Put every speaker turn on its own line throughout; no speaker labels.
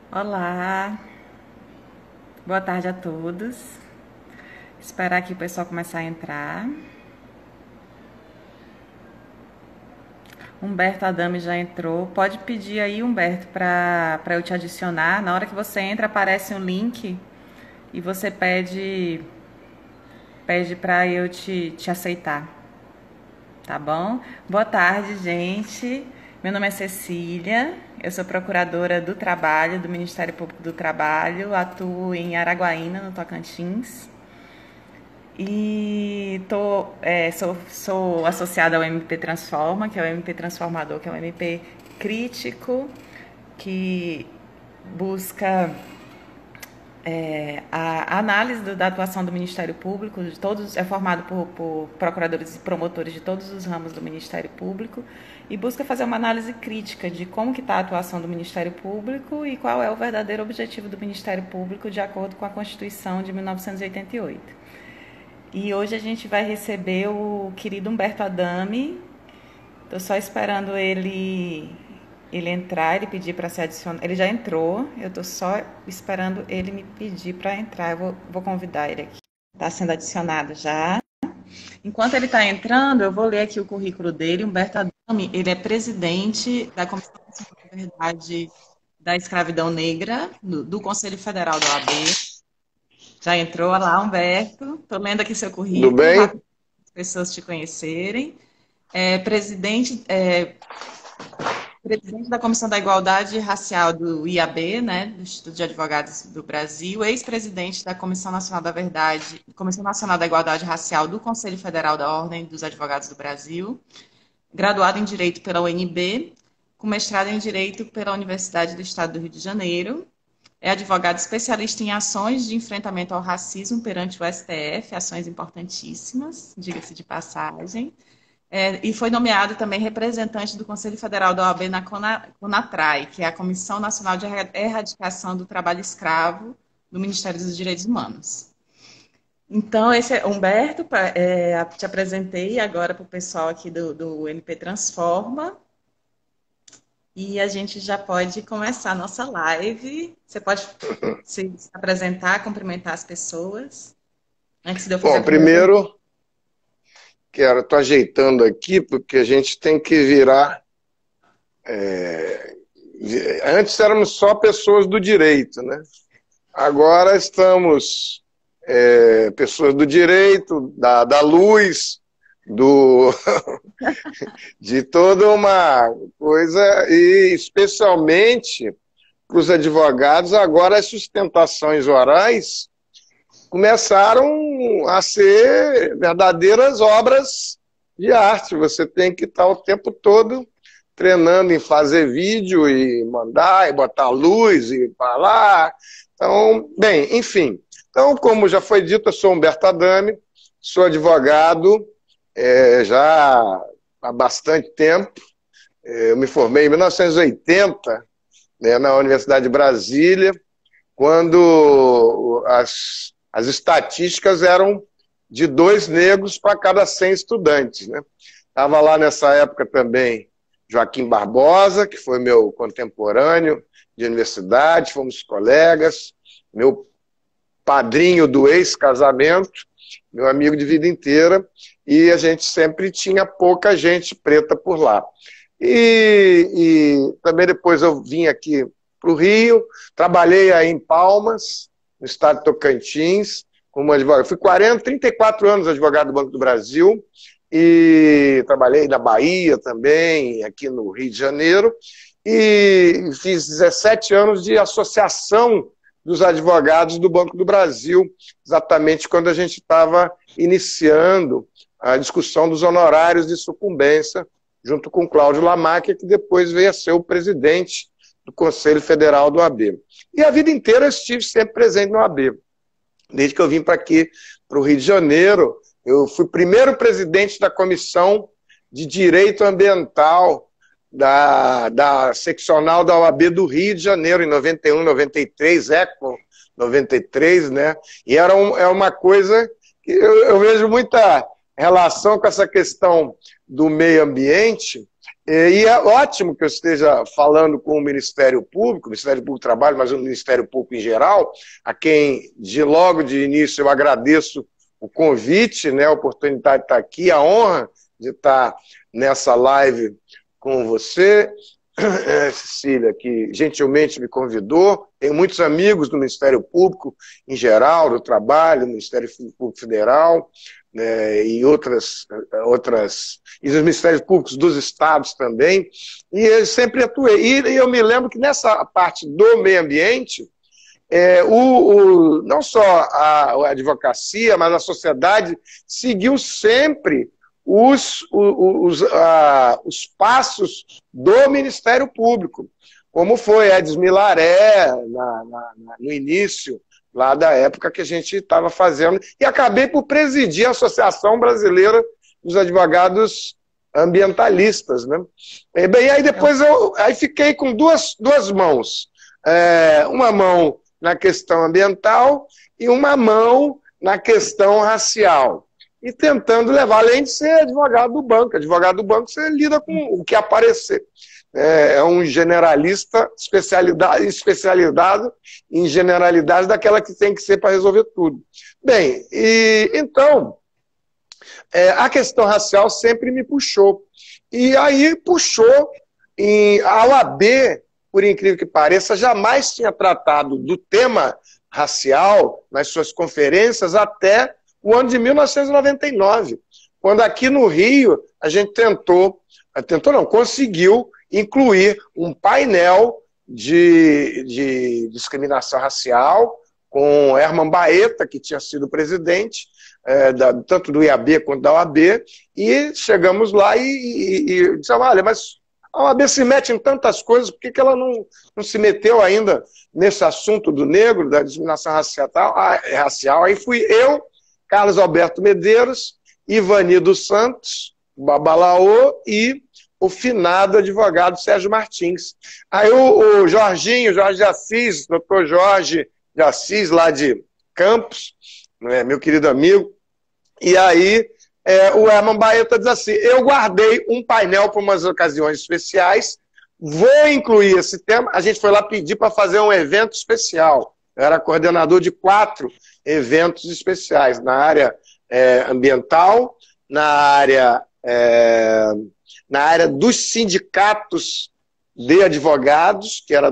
Olá, boa tarde a todos. Esperar aqui o pessoal começar a entrar. Humberto Adame já entrou. Pode pedir aí, Humberto, para eu te adicionar. Na hora que você entra, aparece um link e você pede para eu te aceitar, tá bom? Boa tarde, gente. Meu nome é Cecília, eu sou procuradora do trabalho, do Ministério Público do Trabalho, atuo em Araguaína, no Tocantins. E sou associada ao MP Transforma, que é o MP Transformador, que é um MP crítico, que busca a análise da atuação do Ministério Público, de todos, é formado por procuradores e promotores de todos os ramos do Ministério Público, e busca fazer uma análise crítica de como que está a atuação do Ministério Público e qual é o verdadeiro objetivo do Ministério Público de acordo com a Constituição de 1988. E hoje a gente vai receber o querido Humberto Adame. Estou só esperando ele entrar, ele pedir para ser adicionado. Ele já entrou, eu estou só esperando ele me pedir para entrar. Eu vou convidar ele aqui. Está sendo adicionado já. Enquanto ele está entrando, eu vou ler aqui o currículo dele. Humberto Adame, ele é presidente da Comissão Nacional da Verdade da Escravidão Negra, do Conselho Federal da OAB. Já entrou lá, Humberto. Estou lendo aqui seu
Tudo
currículo,
bem?
rápido para as pessoas te conhecerem. Presidente da Comissão da Igualdade Racial do IAB, né, do Instituto de Advogados do Brasil, ex-presidente da Comissão Nacional da Verdade, Comissão Nacional da Igualdade Racial do Conselho Federal da Ordem dos Advogados do Brasil, graduado em Direito pela UNB, com mestrado em Direito pela Universidade do Estado do Rio de Janeiro. É advogado especialista em ações de enfrentamento ao racismo perante o STF, ações importantíssimas, diga-se de passagem. E foi nomeado também representante do Conselho Federal da OAB na CONATRAI, que é a Comissão Nacional de Erradicação do Trabalho Escravo do Ministério dos Direitos Humanos. Então, esse é Humberto, te apresentei agora para o pessoal aqui do MP Transforma. E a gente já pode começar a nossa live. Você pode se apresentar, cumprimentar as pessoas, antes de eu fazer a
Bom,
primeira pergunta.
primeiro, estou ajeitando aqui, porque a gente tem que virar. Antes éramos só pessoas do direito, né? Agora estamos pessoas do direito, da luz, do, de toda uma coisa, e especialmente para os advogados, agora as sustentações orais começaram a ser verdadeiras obras de arte. Você tem que estar o tempo todo treinando em fazer vídeo e mandar, e botar luz e falar. Então, bem, enfim. Então, como já foi dito, eu sou Humberto Adame, sou advogado já há bastante tempo. Eu me formei em 1980, né, na Universidade de Brasília, quando as estatísticas eram de 2 negros para cada 100 estudantes, né? Estava lá nessa época também Joaquim Barbosa, que foi meu contemporâneo de universidade, fomos colegas, meu padrinho do ex-casamento, meu amigo de vida inteira, e a gente sempre tinha pouca gente preta por lá. E também depois eu vim aqui para o Rio, trabalhei aí em Palmas, no estado de Tocantins, como advogado. Fui 34 anos advogado do Banco do Brasil, e trabalhei na Bahia também, aqui no Rio de Janeiro, e fiz 17 anos de associação dos advogados do Banco do Brasil, exatamente quando a gente estava iniciando a discussão dos honorários de sucumbência, junto com Cláudio Lamáquia, que depois veio a ser o presidente do Conselho Federal do OAB. E a vida inteira eu estive sempre presente no OAB. Desde que eu vim para aqui, para o Rio de Janeiro, eu fui primeiro presidente da Comissão de Direito Ambiental da seccional da OAB do Rio de Janeiro, em 91, 93, ECO 93, né? E é uma coisa que eu vejo muita relação com essa questão do meio ambiente, E é ótimo que eu esteja falando com o Ministério Público do Trabalho, mas o Ministério Público em geral, a quem, logo de início, eu agradeço o convite, né, a oportunidade de estar aqui, a honra de estar nessa live com você, Cecília, que gentilmente me convidou. Tenho muitos amigos do Ministério Público em geral, do Trabalho, do Ministério Público Federal, né, e e os Ministérios Públicos dos estados também, e eu sempre atuei. E eu me lembro que nessa parte do meio ambiente, não só a advocacia, mas a sociedade seguiu sempre os passos do Ministério Público, como foi Edson Milaré no início, lá da época que a gente estava fazendo, e acabei por presidir a Associação Brasileira dos Advogados Ambientalistas, né? E bem, aí depois aí fiquei com duas mãos, uma mão na questão ambiental e uma mão na questão racial, e tentando levar, além de ser advogado do banco você lida com o que aparecer. É um generalista especializado em generalidades daquela que tem que ser para resolver tudo. Bem, então, a questão racial sempre me puxou. E aí puxou, a OAB, por incrível que pareça, jamais tinha tratado do tema racial nas suas conferências até o ano de 1999, quando aqui no Rio a gente conseguiu incluir um painel de discriminação racial com Herman Baeta, que tinha sido presidente, tanto do IAB quanto da OAB, e chegamos lá e dissemos, olha, mas a OAB se mete em tantas coisas, por que ela não se meteu ainda nesse assunto do negro, da discriminação racial? Aí fui eu, Carlos Alberto Medeiros, Ivani dos Santos, Babalaô e o finado advogado Sérgio Martins. Aí o Jorge de Assis, doutor Jorge de Assis, lá de Campos, né, meu querido amigo, e aí o Herman Baeta diz assim, eu guardei um painel para umas ocasiões especiais, vou incluir esse tema, a gente foi lá pedir para fazer um evento especial, eu era coordenador de 4 eventos especiais, na área ambiental, na área dos sindicatos de advogados, que era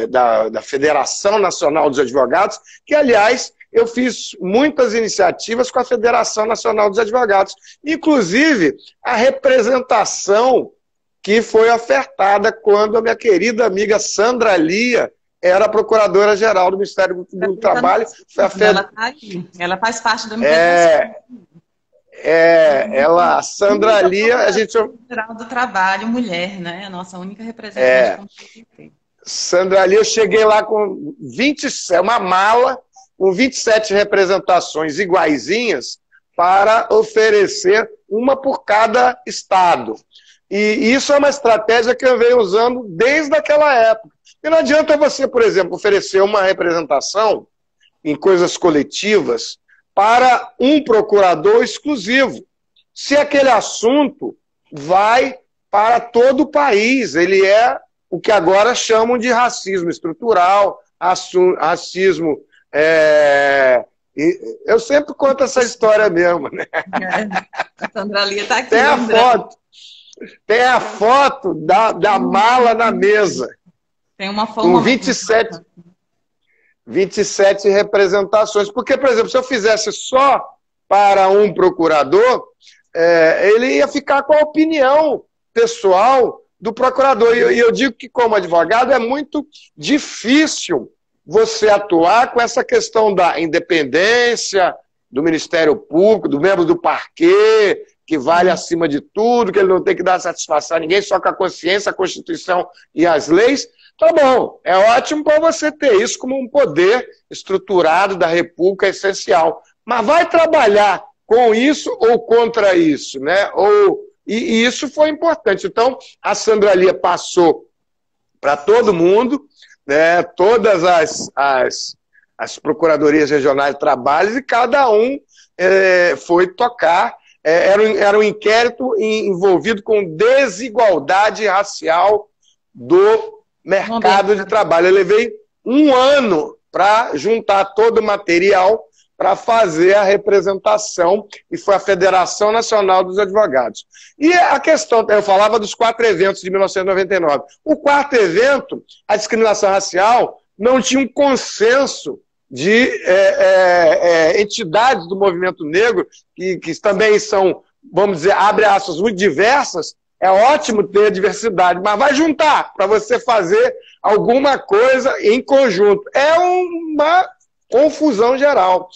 da Federação Nacional dos Advogados, que, aliás, eu fiz muitas iniciativas com a Federação Nacional dos Advogados, inclusive a representação que foi ofertada quando a minha querida amiga Sandra Lia era procuradora-geral do Ministério do Trabalho.
Ela faz parte do Ministério
a Sandra Lia, a gente...
Geral do Trabalho, mulher, né? A nossa única representante.
Sandra Lia, eu cheguei lá com uma mala com 27 representações iguaizinhas para oferecer uma por cada estado. E isso é uma estratégia que eu venho usando desde aquela época. E não adianta você, por exemplo, oferecer uma representação em coisas coletivas para um procurador exclusivo, se aquele assunto vai para todo o país. Ele é o que agora chamam de racismo estrutural, racismo... eu sempre conto essa história mesmo, né?
A Sandra Lia está aqui.
Tem a foto da mala na mesa.
Tem uma foto
com 27 representações. Porque, por exemplo, se eu fizesse só para um procurador, ele ia ficar com a opinião pessoal do procurador. E eu digo que, como advogado, é muito difícil você atuar com essa questão da independência do Ministério Público, do membro do parquê, que vale acima de tudo, que ele não tem que dar satisfação a ninguém, só com a consciência, a Constituição e as leis. Tá bom, é ótimo para você ter isso como um poder estruturado da República essencial. Mas vai trabalhar com isso ou contra isso, né? E isso foi importante. Então, a Sandra Lia passou para todo mundo, né, todas as procuradorias regionais de trabalho, e cada um foi tocar era um inquérito envolvido com desigualdade racial do mercado de trabalho. Eu levei um ano para juntar todo o material para fazer a representação, e foi a Federação Nacional dos Advogados. E a questão, eu falava dos 4 eventos de 1999. O quarto evento, a discriminação racial, não tinha um consenso de entidades do movimento negro, que também são, vamos dizer, abre aspas, muito diversas. É ótimo ter diversidade, mas vai juntar para você fazer alguma coisa em conjunto. É uma confusão geral.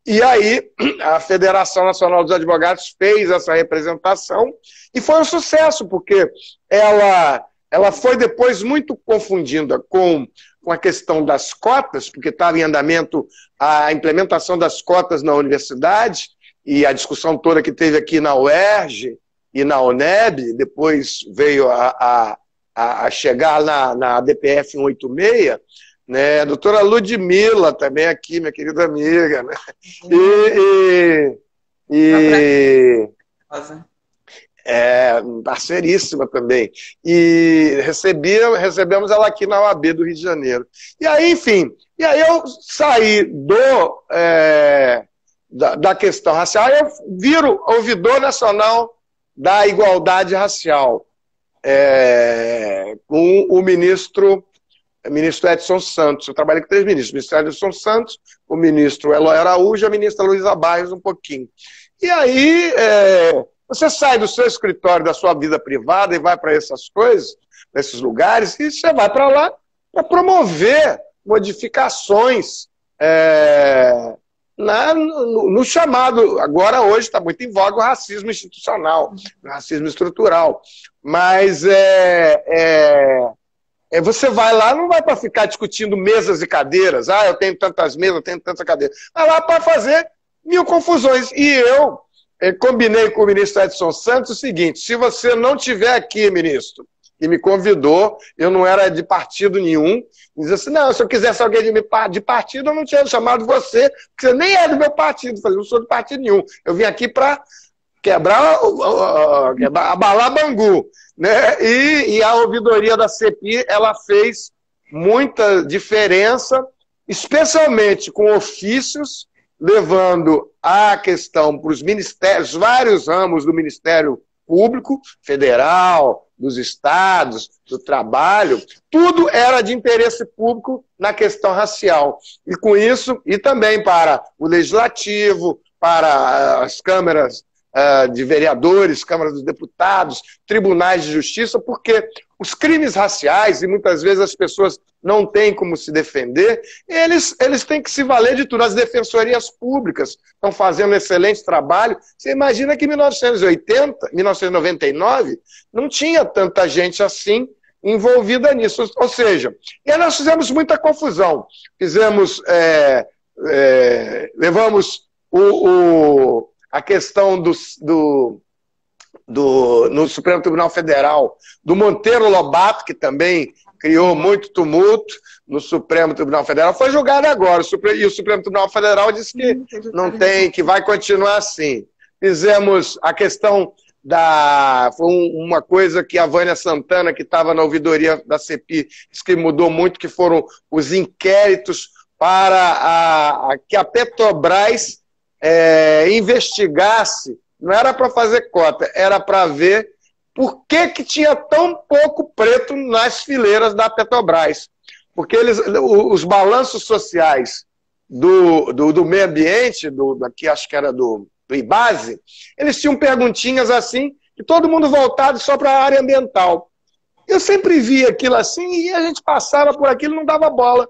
E aí, a Federação Nacional dos Advogados fez essa representação e foi um sucesso, porque ela foi depois muito confundida com a questão das cotas, porque estava em andamento a implementação das cotas na universidade, e a discussão toda que teve aqui na UERJ e na UNEB, depois veio a chegar na DPF 186, né? A doutora Ludmila também aqui, minha querida amiga, né? Parceiríssima também. E recebemos ela aqui na OAB do Rio de Janeiro. E aí, enfim, eu saí da questão racial, eu viro ouvidor nacional da igualdade racial, com o ministro Edson Santos. Eu trabalhei com 3 ministros: o ministro Edson Santos, o ministro Eloy Araújo e a ministra Luísa Barros um pouquinho. E aí, você sai do seu escritório, da sua vida privada, e vai para essas coisas, para esses lugares, e você vai para lá para promover modificações no chamado, agora hoje está muito em voga, o racismo institucional, o racismo estrutural. Mas você vai lá, não vai para ficar discutindo mesas e cadeiras. Eu tenho tantas mesas, eu tenho tantas cadeiras. Vai lá para fazer 1000 confusões. E eu combinei com o ministro Edson Santos o seguinte: se você não estiver aqui, ministro, que me convidou, eu não era de partido nenhum, diz assim, não, se eu quisesse alguém de partido, eu não tinha chamado você, porque você nem é do meu partido. Eu não sou de partido nenhum. Eu vim aqui para abalar Bangu, né? E a ouvidoria da CPI, ela fez muita diferença, especialmente com ofícios, levando a questão para os ministérios, vários ramos do Ministério Público, federal, dos estados, do trabalho, tudo era de interesse público na questão racial. E com isso, e também para o legislativo, para as câmaras de vereadores, câmaras dos deputados, tribunais de justiça, porque os crimes raciais, e muitas vezes as pessoas não têm como se defender, eles têm que se valer de tudo. As defensorias públicas estão fazendo um excelente trabalho. Você imagina que em 1999, não tinha tanta gente assim envolvida nisso. Ou seja, e aí nós fizemos muita confusão. Levamos a questão no Supremo Tribunal Federal, do Monteiro Lobato, que também criou muito tumulto no Supremo Tribunal Federal, foi julgado agora. E o Supremo Tribunal Federal disse que não tem, que vai continuar assim. Fizemos a questão foi uma coisa que a Vânia Santana, que estava na ouvidoria da CPI, disse que mudou muito, que foram os inquéritos para que a Petrobras investigasse. Não era para fazer cota, era para ver por que tinha tão pouco preto nas fileiras da Petrobras. Porque os balanços sociais do meio ambiente, daqui acho que era do IBASE, eles tinham perguntinhas assim, e todo mundo voltado só para a área ambiental. Eu sempre via aquilo assim, e a gente passava por aquilo e não dava bola.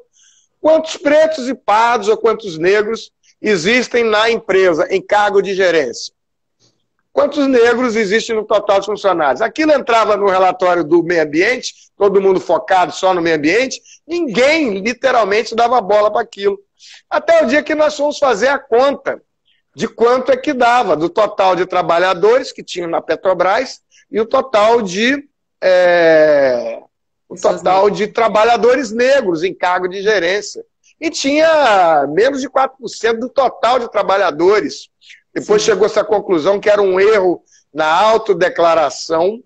Quantos pretos e pardos ou quantos negros existem na empresa, em cargo de gerência? Quantos negros existem no total de funcionários? Aquilo entrava no relatório do meio ambiente, todo mundo focado só no meio ambiente, ninguém literalmente dava bola para aquilo. Até o dia que nós fomos fazer a conta de quanto é que dava, do total de trabalhadores que tinham na Petrobras e o total de trabalhadores negros em cargo de gerência. E tinha menos de 4% do total de trabalhadores. Depois chegou-se à conclusão que era um erro na autodeclaração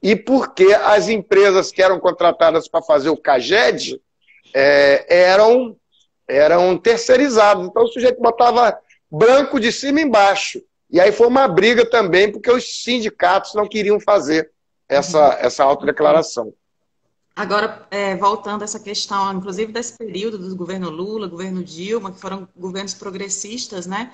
e porque as empresas que eram contratadas para fazer o CAGED eram terceirizadas. Então o sujeito botava branco de cima e embaixo. E aí foi uma briga também, porque os sindicatos não queriam fazer essa autodeclaração.
Agora, voltando a essa questão, inclusive desse período do governo Lula, governo Dilma, que foram governos progressistas, né?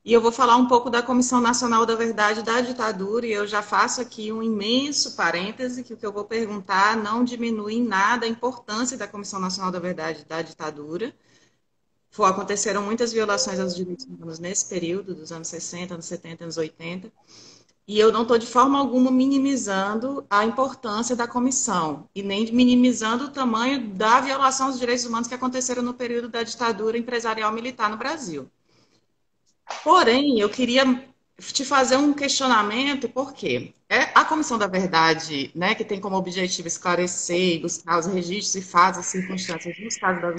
E eu vou falar um pouco da Comissão Nacional da Verdade da ditadura, e eu já faço aqui um imenso parêntese, que o que eu vou perguntar não diminui em nada a importância da Comissão Nacional da Verdade da ditadura. Aconteceram muitas violações aos direitos humanos nesse período, dos anos 60, anos 70, anos 80, e eu não estou de forma alguma minimizando a importância da comissão, e nem minimizando o tamanho da violação aos direitos humanos que aconteceram no período da ditadura empresarial militar no Brasil. Porém, eu queria te fazer um questionamento, porque a Comissão da Verdade, né, que tem como objetivo esclarecer e buscar os registros e fatos e circunstâncias nos casos das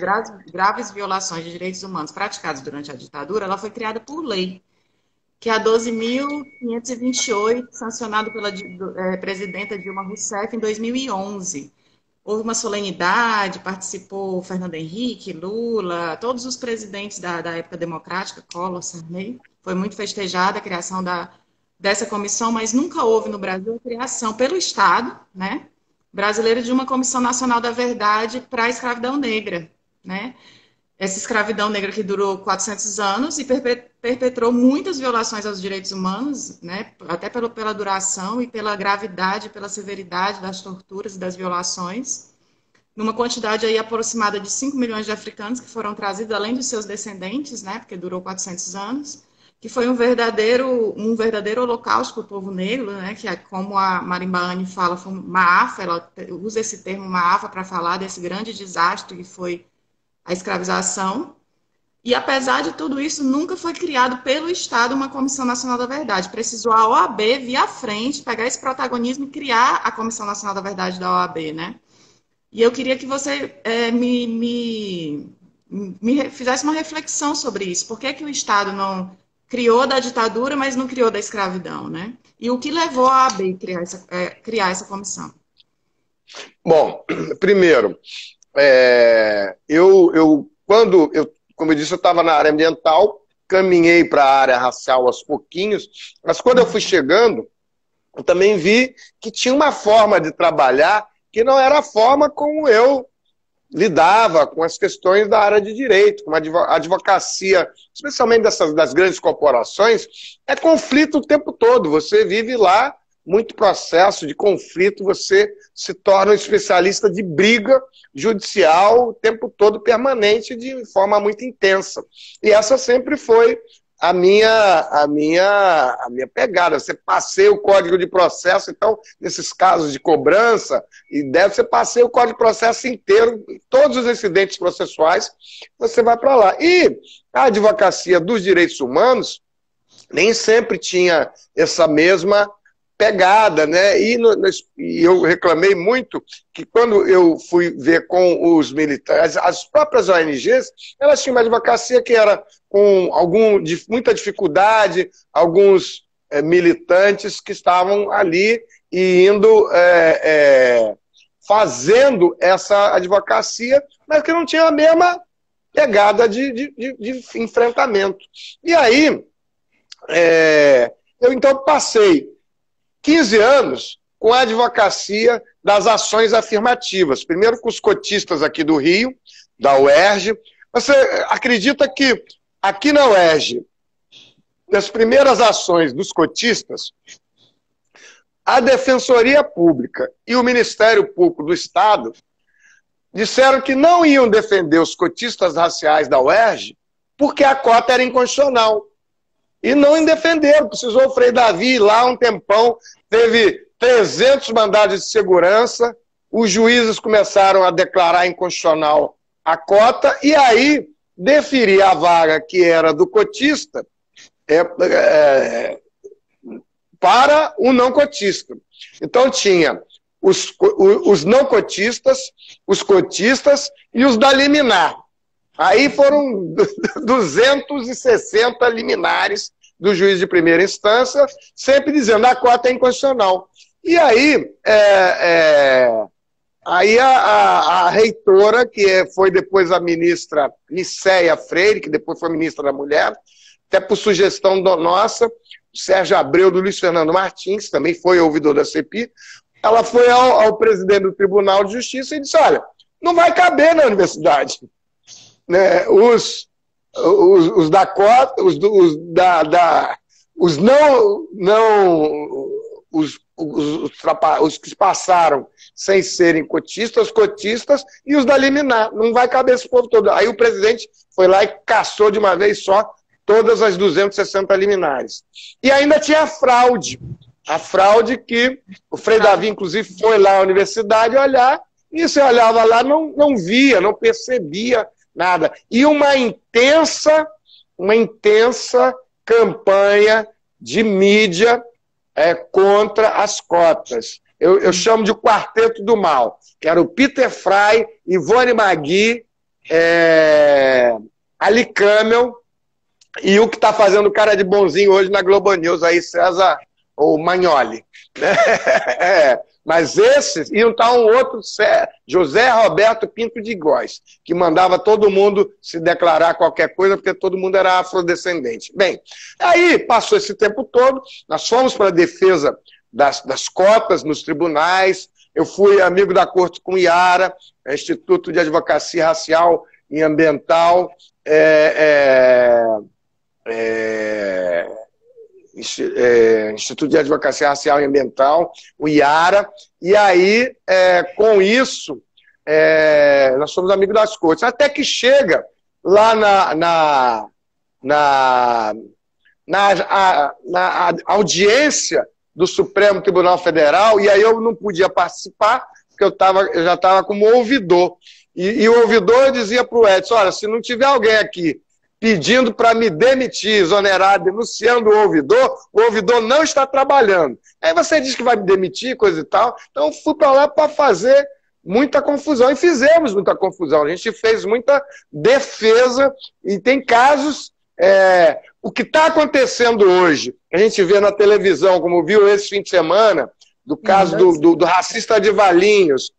graves violações de direitos humanos praticados durante a ditadura, ela foi criada por lei, que é a 12.528, sancionada pela presidenta Dilma Rousseff em 2011. Houve uma solenidade, participou Fernando Henrique, Lula, todos os presidentes da época democrática, Collor, Sarney. Foi muito festejada a criação dessa comissão, mas nunca houve no Brasil a criação pelo Estado, né, brasileiro de uma Comissão Nacional da Verdade para a escravidão negra, né? Essa escravidão negra que durou 400 anos e perpetrou muitas violações aos direitos humanos, né, até pela duração e pela gravidade, pela severidade das torturas e das violações, numa quantidade aí aproximada de 5 milhões de africanos que foram trazidos, além dos seus descendentes, né, porque durou 400 anos, que foi um verdadeiro holocausto para o povo negro, né, que é como a Marimbane fala, foi uma AFA, ela usa esse termo Maafa para falar desse grande desastre que foi a escravização. E, apesar de tudo isso, nunca foi criado pelo Estado uma Comissão Nacional da Verdade. Precisou a OAB vir à frente, pegar esse protagonismo e criar a Comissão Nacional da Verdade da OAB, né? E eu queria que você me fizesse uma reflexão sobre isso. Por que o Estado não criou da ditadura, mas não criou da escravidão, né? E o que levou a OAB a criar essa comissão?
Bom, primeiro, como eu disse, eu estava na área ambiental, caminhei para a área racial aos pouquinhos, mas quando eu fui chegando, eu também vi que tinha uma forma de trabalhar que não era a forma como eu lidava com as questões da área de direito, com a advocacia, especialmente das grandes corporações, é conflito o tempo todo, você vive lá, muito processo de conflito, você se torna um especialista de briga judicial o tempo todo, permanente, de forma muito intensa. E essa sempre foi a minha pegada. Você passeia o Código de Processo, então, nesses casos de cobrança, você passeia o Código de Processo inteiro, todos os incidentes processuais, você vai para lá. E a advocacia dos direitos humanos nem sempre tinha essa mesma pegada, né? E eu reclamei muito que quando eu fui ver com os militares, as próprias ONGs, elas tinham uma advocacia que era com muita dificuldade, alguns militantes que estavam ali e indo fazendo essa advocacia, mas que não tinha a mesma pegada de enfrentamento. E aí, eu então passei 15 anos com a advocacia das ações afirmativas. Primeiro com os cotistas aqui do Rio, da UERJ. Você acredita que aqui na UERJ, nas primeiras ações dos cotistas, a Defensoria Pública e o Ministério Público do Estado disseram que não iam defender os cotistas raciais da UERJ porque a cota era inconstitucional. E não defenderam, precisou o Frei Davi ir lá um tempão, teve 300 mandados de segurança, os juízes começaram a declarar inconstitucional a cota, e aí deferir a vaga que era do cotista para o não cotista. Então tinha os não cotistas, os cotistas e os da liminar. Aí foram 260 liminares do juiz de primeira instância, sempre dizendo que a cota é inconstitucional. E aí, a reitora, que foi depois a ministra Nicéia Freire, que depois foi ministra da Mulher, até por sugestão nossa, Sérgio Abreu, do Luiz Fernando Martins, que também foi ouvidor da CPI, ela foi ao presidente do Tribunal de Justiça e disse, olha, não vai caber na universidade, né? Os da cota, os que passaram sem serem cotistas e os da liminar. Não vai caber esse povo todo. Aí o presidente foi lá e caçou de uma vez só todas as 260 liminares. E ainda tinha a fraude. A fraude que o Frei Davi, inclusive, foi lá à universidade olhar, e você olhava lá, não via, não percebia nada. E uma intensa campanha de mídia contra as cotas. Eu chamo de quarteto do mal, que era o Peter Fry, Ivone Magui, Ali Camel, e o que está fazendo cara de bonzinho hoje na Globo News, aí César ou Magnoli. Mas esses iam estar um outro, José Roberto Pinto de Góes, que mandava todo mundo se declarar qualquer coisa, porque todo mundo era afrodescendente. Bem, aí passou esse tempo todo, nós fomos para a defesa das cotas nos tribunais, eu fui amigo da corte com IARA, Instituto de Advocacia Racial e Ambiental, Instituto de Advocacia Racial e Ambiental, o IARA, e aí, com isso, nós somos amigos das cortes. Até que chega lá na audiência do Supremo Tribunal Federal, e aí eu não podia participar, porque eu já estava como ouvidor. E o ouvidor dizia para o Edson, olha, se não tiver alguém aqui pedindo para me demitir, exonerar, denunciando o ouvidor não está trabalhando. Aí você diz que vai me demitir, coisa e tal. Então eu fui para lá para fazer muita confusão, e fizemos muita confusão. A gente fez muita defesa, e tem casos... o que está acontecendo hoje, a gente vê na televisão, como viu esse fim de semana, do caso do racista de Valinhos,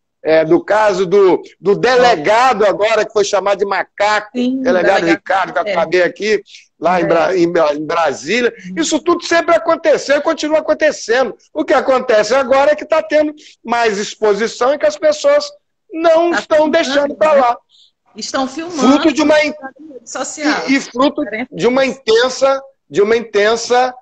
do caso do delegado agora, que foi chamado de macaco, sim, delegado Ricardo, que eu acabei aqui, lá em Brasília. Isso tudo sempre aconteceu e continua acontecendo. O que acontece agora é que está tendo mais exposição e que as pessoas não estão deixando para lá.
Estão filmando.
Fruto de uma
social.
E fruto de uma intensa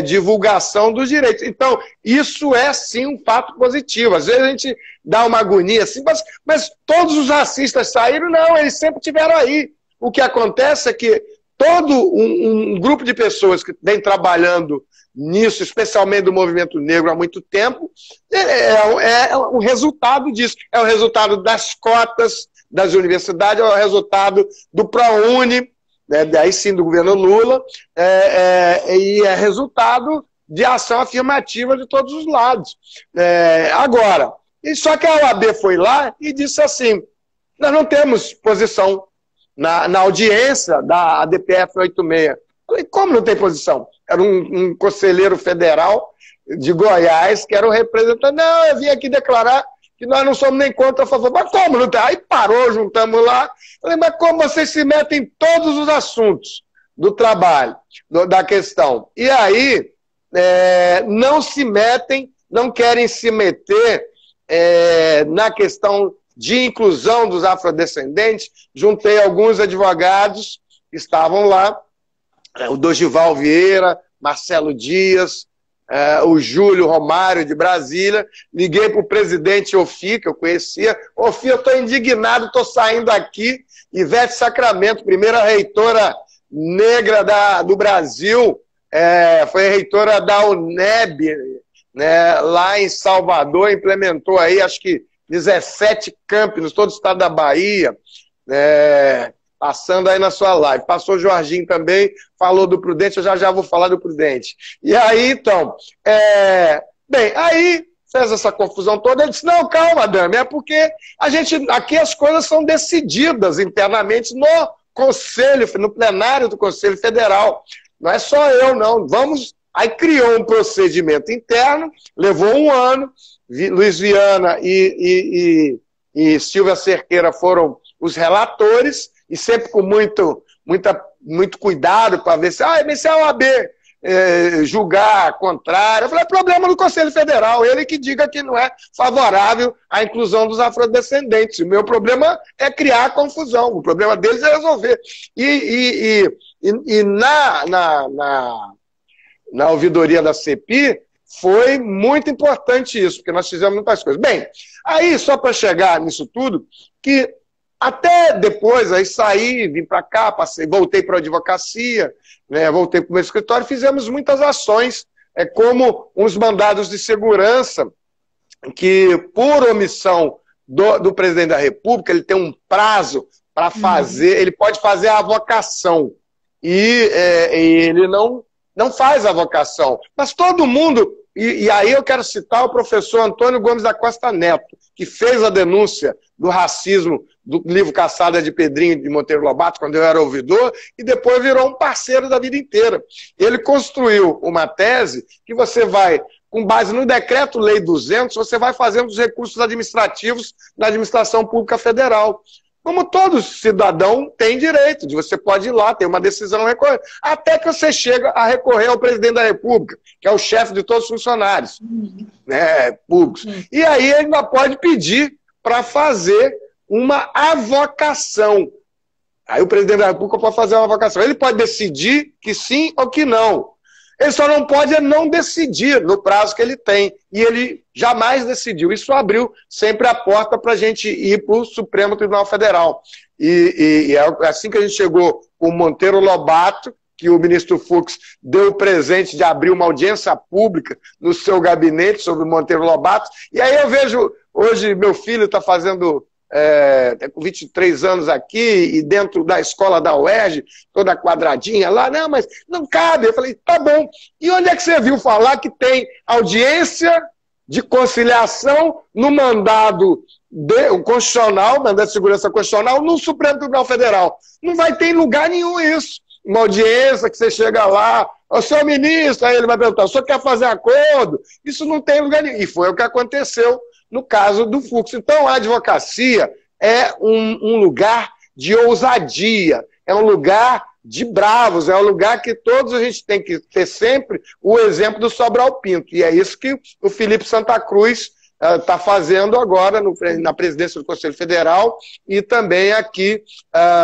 divulgação dos direitos. Então, isso é sim um fato positivo. Às vezes a gente dá uma agonia assim, mas todos os racistas saíram? Não, eles sempre estiveram aí. O que acontece é que todo um grupo de pessoas que vem trabalhando nisso, especialmente do movimento negro há muito tempo, é o resultado disso. É o resultado das cotas das universidades, é o resultado do ProUni, aí sim do governo Lula, e é resultado de ação afirmativa de todos os lados. Agora, só que a OAB foi lá e disse assim, nós não temos posição na audiência da ADPF 86. Falei, como não tem posição? Era um conselheiro federal de Goiás, que era o representante. Não, eu vim aqui declarar que nós não somos nem contra a favor. Mas como não tem? Aí parou, juntamos lá. Falei, mas como vocês se metem em todos os assuntos do trabalho, da questão? E aí, não se metem, não querem se meter na questão de inclusão dos afrodescendentes. Juntei alguns advogados que estavam lá, o Dorival Vieira, Marcelo Dias, o Júlio Romário de Brasília, liguei para o presidente Ofi, que eu conhecia. Ofi, eu estou indignado, estou saindo aqui. Ivete Sacramento, primeira reitora negra do Brasil, foi reitora da UNEB, né, lá em Salvador, implementou aí, acho que 17 campos, todo o estado da Bahia, passando aí na sua live. Passou o Jorginho também, falou do Prudente, eu já vou falar do Prudente. E aí, então, bem, aí fez essa confusão toda, ele disse, não, calma, Dami, é porque aqui as coisas são decididas internamente no Conselho, no plenário do Conselho Federal. não é só eu, não. Vamos. Aí criou um procedimento interno, levou um ano, Luiz Viana e Silvia Cerqueira foram os relatores, e sempre com muito cuidado para ver se a OAB julgar contrário. Eu falei, é problema do Conselho Federal, ele que diga que não é favorável à inclusão dos afrodescendentes. O meu problema é criar confusão, o problema deles é resolver. E na ouvidoria da CPI, foi muito importante isso, porque nós fizemos muitas coisas. Bem, aí, só para chegar nisso tudo, que até depois, aí saí, vim para cá, voltei para a advocacia, né, voltei para o meu escritório, fizemos muitas ações, como uns mandados de segurança, que por omissão do presidente da República, ele tem um prazo para fazer, ele pode fazer a avocação, e ele não faz a avocação. Mas todo mundo, e aí eu quero citar o professor Antônio Gomes da Costa Neto, que fez a denúncia do racismo do livro Caçada de Pedrinho de Monteiro Lobato, quando eu era ouvidor, e depois virou um parceiro da vida inteira. Ele construiu uma tese que você vai, com base no Decreto-Lei 200, você vai fazendo os recursos administrativos da Administração Pública Federal. Como todo cidadão tem direito, você pode ir lá, tem uma decisão, recorrer, até que você chega a recorrer ao presidente da República, que é o chefe de todos os funcionários públicos. E aí ele ainda pode pedir para fazer uma avocação. Aí o presidente da República pode fazer uma avocação. Ele pode decidir que sim ou que não. Ele só não pode não decidir no prazo que ele tem. E ele jamais decidiu. Isso abriu sempre a porta para a gente ir para o Supremo Tribunal Federal. E é assim que a gente chegou com o Monteiro Lobato, que o ministro Fux deu o presente de abrir uma audiência pública no seu gabinete sobre o Monteiro Lobato. E aí eu vejo, hoje meu filho está fazendo... com 23 anos aqui, e dentro da escola da UERJ, toda quadradinha lá, não, mas não cabe. Eu falei, tá bom. E onde é que você viu falar que tem audiência de conciliação no mandado constitucional, mandado de segurança constitucional, no Supremo Tribunal Federal? Não vai ter em lugar nenhum isso. Uma audiência que você chega lá, o senhor ministro, aí ele vai perguntar, o senhor quer fazer acordo? Isso não tem lugar nenhum. E foi o que aconteceu no caso do Fux. Então, a advocacia é um lugar de ousadia, é um lugar de bravos, é um lugar que todos a gente tem que ter sempre o exemplo do Sobral Pinto. E é isso que o Felipe Santa Cruz está fazendo agora na presidência do Conselho Federal, e também aqui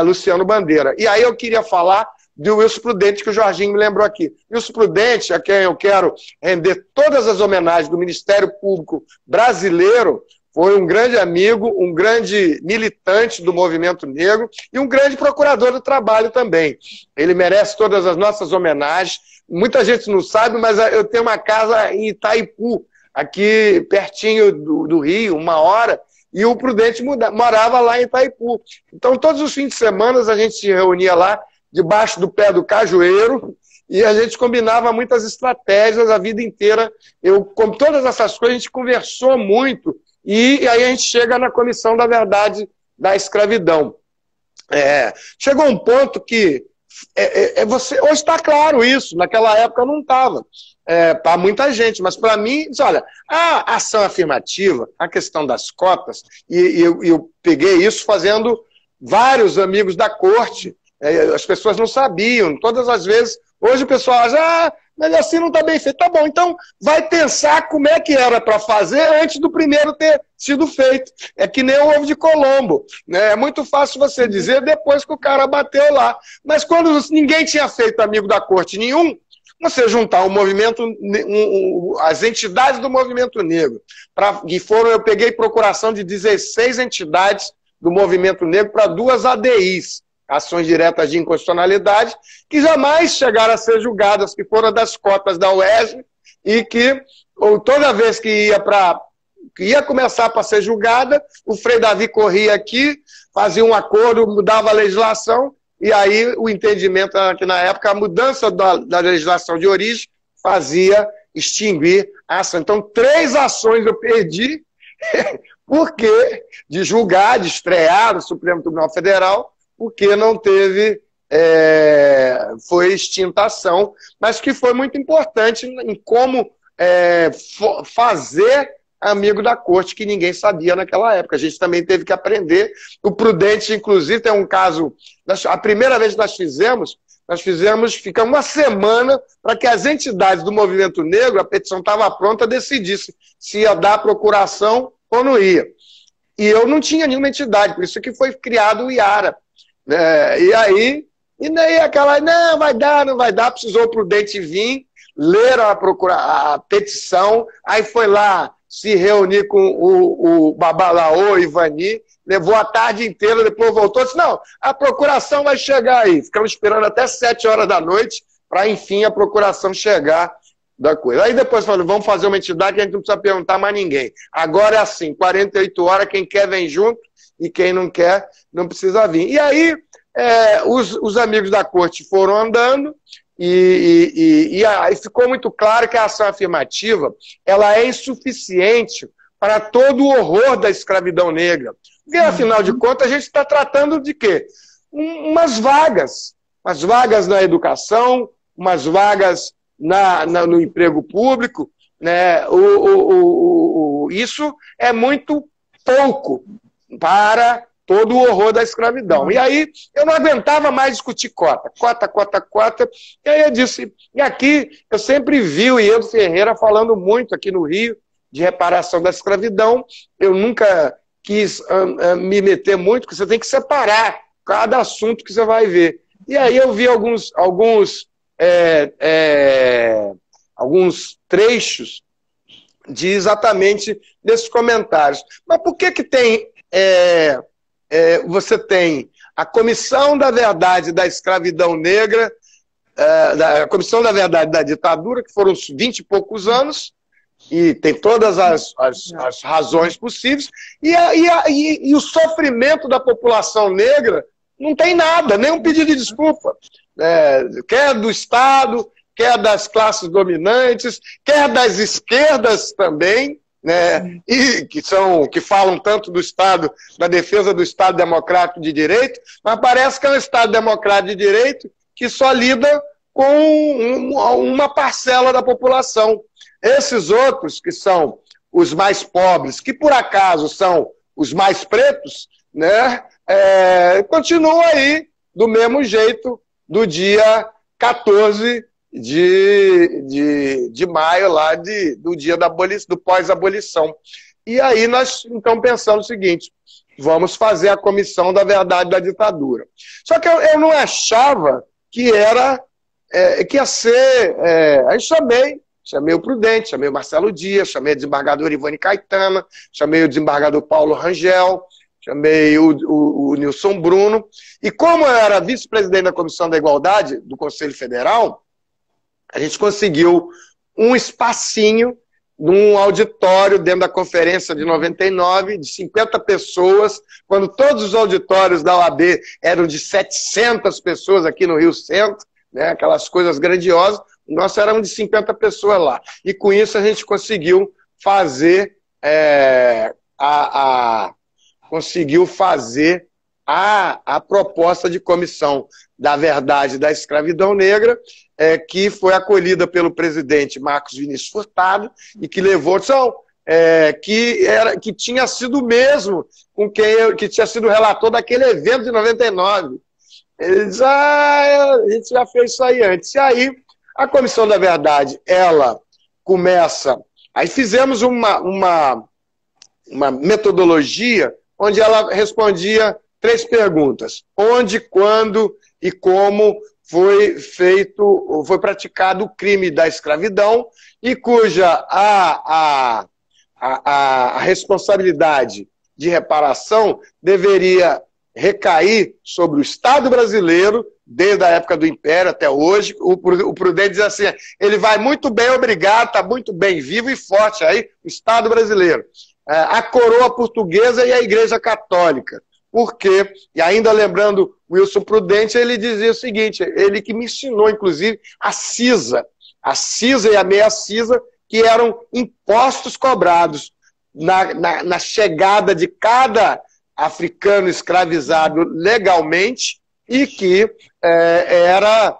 Luciano Bandeira. E aí eu queria falar do Wilson Prudente, que o Jorginho me lembrou aqui. Wilson Prudente, a quem eu quero render todas as homenagens do Ministério Público brasileiro, foi um grande amigo, um grande militante do movimento negro e um grande procurador do trabalho também. Ele merece todas as nossas homenagens. Muita gente não sabe, mas eu tenho uma casa em Itaipu, aqui pertinho do Rio, 1 hora, e o Prudente morava lá em Itaipu. Então, todos os fins de semana a gente se reunia lá, debaixo do pé do cajueiro, e a gente combinava muitas estratégias a vida inteira. Com todas essas coisas, a gente conversou muito, e aí a gente chega na Comissão da Verdade da Escravidão. Chegou um ponto que hoje está claro isso, naquela época não estava, para muita gente, mas para mim, olha, a ação afirmativa, a questão das cotas, e eu peguei isso fazendo vários amigos da corte. As pessoas não sabiam, todas as vezes. Hoje o pessoal acha, mas assim não está bem feito. Tá bom, então vai pensar como é que era para fazer antes do primeiro ter sido feito. É que nem o ovo de Colombo, né? É muito fácil você dizer depois que o cara bateu lá. Mas quando ninguém tinha feito amigo da corte nenhum, você juntar o movimento, as entidades do movimento negro, eu peguei procuração de 16 entidades do movimento negro para 2 ADIs, ações diretas de inconstitucionalidade, que jamais chegaram a ser julgadas, que foram das cotas da UERJ, e que toda vez que ia começar para ser julgada, o Frei Davi corria aqui, fazia um acordo, mudava a legislação, e aí o entendimento era que, na época, a mudança da legislação de origem fazia extinguir a ação. Então, 3 ações eu perdi, porque de julgar, de estrear no Supremo Tribunal Federal, porque não teve foi extinta a ação, mas que foi muito importante em como fazer amigo da corte, que ninguém sabia naquela época. A gente também teve que aprender. O Prudente, inclusive, tem um caso... A primeira vez que nós ficamos uma semana para que as entidades do movimento negro, a petição estava pronta, decidissem se ia dar procuração ou não ia. E eu não tinha nenhuma entidade, por isso que foi criado o IARA. E daí aquela, não vai dar, não vai dar, precisou o Prudente vir, ler a petição, aí foi lá se reunir com o Babalaô, Ivani, levou a tarde inteira, depois voltou e disse, não, a procuração vai chegar aí. Ficamos esperando até 7 horas da noite para, enfim, a procuração chegar da coisa. Aí depois falou, vamos fazer uma entidade que a gente não precisa perguntar mais ninguém. Agora é assim, 48 horas, quem quer vem junto e quem não quer não precisa vir. E aí os amigos da corte foram andando e aí ficou muito claro que a ação afirmativa ela é insuficiente para todo o horror da escravidão negra. Porque, afinal de contas, a gente está tratando de quê? Umas vagas na educação, umas vagas no emprego público, né? Isso é muito pouco para todo o horror da escravidão. E aí eu não aguentava mais discutir cota. E aí eu disse, e aqui eu sempre vi o Iedo Ferreira falando muito aqui no Rio de reparação da escravidão. Eu nunca quis me meter muito, porque você tem que separar cada assunto que você vai ver. E aí eu vi alguns trechos de exatamente desses comentários. Mas por que tem... você tem a Comissão da Verdade da Escravidão Negra, a Comissão da Verdade da Ditadura, que foram uns 20 e poucos anos, e tem todas as razões possíveis, e o sofrimento da população negra não tem nada, nem um pedido de desculpa. Quer do Estado, quer das classes dominantes, quer das esquerdas também, né, e que falam tanto do Estado, da defesa do Estado Democrático de Direito, mas parece que é um Estado Democrático de Direito que só lida com uma parcela da população. Esses outros, que são os mais pobres, que por acaso são os mais pretos, né, continuam aí do mesmo jeito do dia 14 de maio, lá do dia do pós-abolição. E aí nós, então, pensamos o seguinte, vamos fazer a Comissão da Verdade da Ditadura. Só que eu não achava que ia ser... Aí chamei o Prudente, chamei o Marcelo Dias, chamei a desembargadora Ivani Caetana, chamei o desembargador Paulo Rangel, chamei o Nilson Bruno, e como eu era vice-presidente da Comissão da Igualdade do Conselho Federal, a gente conseguiu um espacinho num auditório dentro da conferência de 99, de 50 pessoas, quando todos os auditórios da OAB eram de 700 pessoas aqui no Rio Centro, né, aquelas coisas grandiosas, o nosso era de 50 pessoas lá. E com isso a gente conseguiu fazer a proposta de Comissão da Verdade da Escravidão Negra, que foi acolhida pelo presidente Marcos Vinícius Furtado e que levou... que tinha sido o mesmo com que tinha sido relator daquele evento de 99. Ele diz, a gente já fez isso aí antes. E aí, a Comissão da Verdade, ela começa... Aí fizemos uma metodologia onde ela respondia 3 perguntas. Onde, quando e como foi praticado o crime da escravidão e cuja a responsabilidade de reparação deveria recair sobre o Estado brasileiro, desde a época do Império até hoje. O Prudente diz assim, ele vai muito bem, obrigado, está muito bem, vivo e forte aí, o Estado brasileiro. A coroa portuguesa e a Igreja Católica. Por quê? E ainda lembrando Wilson Prudente, ele dizia o seguinte, ele que me ensinou, inclusive, a CISA e a meia-CISA, que eram impostos cobrados na chegada de cada africano escravizado legalmente, e que era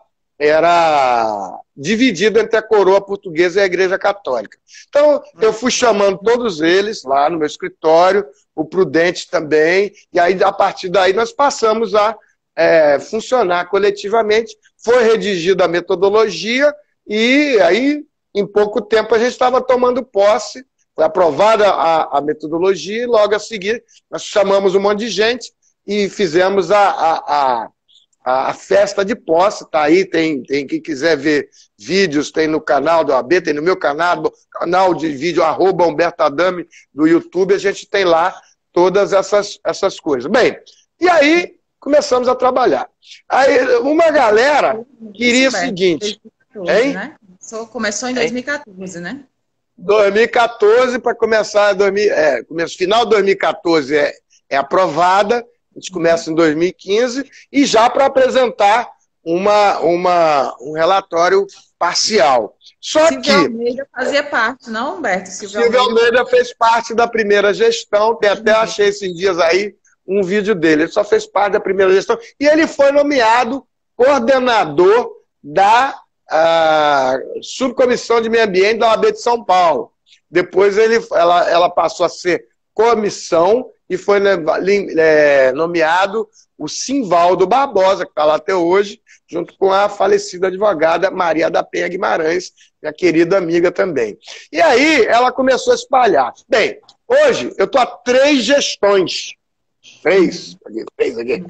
dividido entre a coroa portuguesa e a Igreja Católica. Então, eu fui chamando todos eles lá no meu escritório, o Prudente também, e aí, a partir daí, nós passamos a funcionar coletivamente. Foi redigida a metodologia, e aí, em pouco tempo, a gente estava tomando posse. Foi aprovada a metodologia, e logo a seguir, nós chamamos um monte de gente e fizemos a festa de posse. Tá aí, tem quem quiser ver vídeos, tem no canal do AB, tem no meu canal de vídeo, @Humberto Adame, do YouTube, a gente tem lá todas essas coisas. Bem, e aí começamos a trabalhar. Aí uma galera queria o seguinte...
2014, né? Começou em 2014, né?
2014, para começar, final de 2014 é aprovada, a gente começa em 2015, e já para apresentar um relatório parcial. Só
Silvio
que...
Almeida fazia parte, não, Humberto?
Silvio Almeida fez parte da primeira gestão, até achei esses dias aí um vídeo dele. Ele só fez parte da primeira gestão, e ele foi nomeado coordenador da Subcomissão de Meio Ambiente da OAB de São Paulo. Depois ela passou a ser comissão e foi nomeado o Simvaldo Barbosa, que está lá até hoje, junto com a falecida advogada Maria da Penha Guimarães, minha querida amiga também. E aí ela começou a espalhar. Bem, hoje eu estou há 3 gestões. 3 aqui.